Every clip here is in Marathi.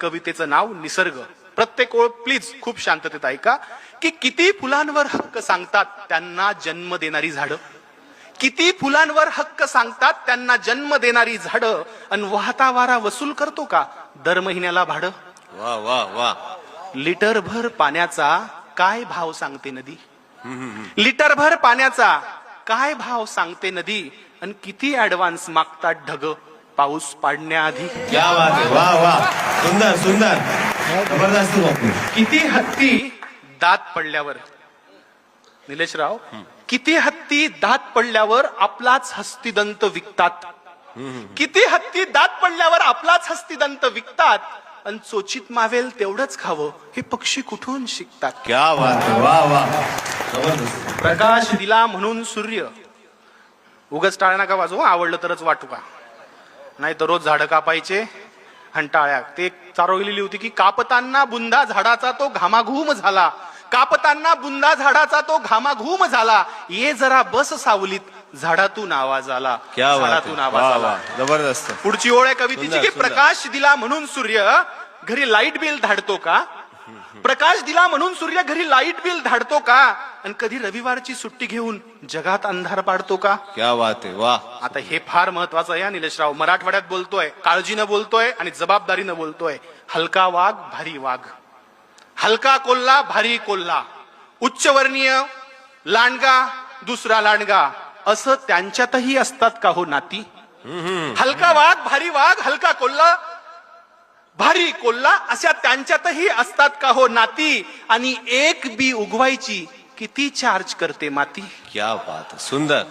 कवितेचं नाव निसर्ग. प्रत्येक ओळ प्लीज खूप शांततेत ऐका की किती फुलांवर हक्क सांगतात त्यांना जन्म देणारी झाडं, किती फुलांवर हक्क सांगतात त्यांना जन्म देणारी झाडं, अन वाहता वारा वसूल करतो का दर महिन्याला भाडं. वा वा वा. लिटरभर पाण्याचा काय भाव सांगते नदी, लिटरभर पाण्याचा काय भाव सांगते नदी, आणि किती ऍडव्हान्स मागतात ढग पाऊस पाडण्याआधी. क्या बात आहे. वा वा. सुंदर सुंदर. जबरदस्त बापू. किती हत्ती दात पडल्यावर, निलेशराव, किती हत्ती दात पडल्यावर आपलाच हस्तिदंत विकतात, किती हत्ती दात पडल्यावर आपलाच हस्तिदंत विकतात, आणि चोचीत मावेल तेवढंच खावं हे पक्षी कुठून शिकतात. क्या बात आहे. वा वा. जबरदस्त. प्रकाश दिला म्हणून सूर्य, उगाच टाळ्या नका वाजवू, आवडलं तरच वाटू का, नाही तर रोज झाडं कापायचे आणि टाळ्या. ते चारवलेली होती की कापताना बुंदा झाडाचा तो घामाघूम झाला, कापताना बुंदा झाडाचा तो घामाघूम झाला, ये जरा बस सावलीत झाडातून आवाज आला. क्या बात झाडातून आहे. आवाज वा आला. वा. जबरदस्त. पुढची ओळ आहे कवितेची सुंदर, की सुंदर. प्रकाश दिला म्हणून सूर्य घरी लाईट बिल धाडतो का, प्रकाश दिला म्हणून सूर्य घरी लाईट बिल धाडतो का, आणि कधी रविवारची सुट्टी घेऊन जगात अंधार पाडतो का. क्या बात आहे. वा. आता हे फार महत्वाचं आहे निलेशराव. मराठवाड्यात बोलतोय, काळजीनं बोलतोय आणि जबाबदारीनं बोलतोय. हलका वाघ भारी वाघ, हलका कोल्हा भारी कोल्हा, उच्चवर्णीय लांडगा दुसरा लांडगा, असं त्यांच्यातही असतात का हो नाती. हलका वाघ भारी वाघ, हलका कोल्हा भारी कोल्हा, अशा त्यांच्यातही असतात का हो नाती, आणि एक बी उगवायची किती चार्ज करते माती. क्या बात आहे. सुंदर.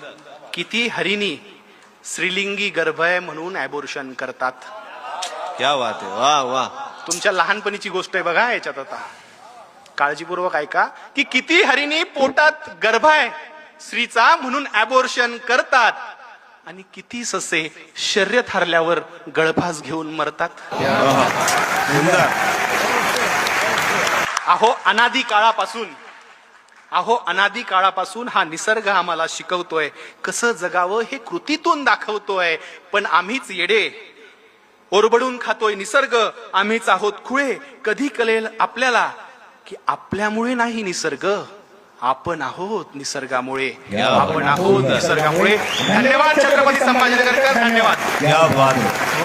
किती हरिणी श्रीलिंगी गर्भ आहे म्हणून ऍबॉर्शन करतात. क्या बात आहे. वा वा. तुमच्या लहानपणीची गोष्ट आहे बघा याच्यात, आता काळजीपूर्वक ऐका की किती हरिणी पोटात गर्भ आहे स्त्रीचा म्हणून ऍबॉर्शन करतात, आणि किती ससे शर्यत हरल्यावर गळफास घेऊन मरतात. सुंदर. अहो अनादी काळापासून, अहो अनादी काळापासून हा निसर्ग आम्हाला शिकवतोय कसं जगावं, हे कृतीतून दाखवतोय. पण आम्हीच येडे, ओरबडून खातोय निसर्ग, आम्हीच आहोत खुळे. कधी कळेल आपल्याला की आपल्यामुळे नाही निसर्ग, आपण आहोत निसर्गामुळे, आपण आहोत निसर्गामुळे. धन्यवाद छत्रपती संभाजीनगरकर, धन्यवाद. क्या बात आहे.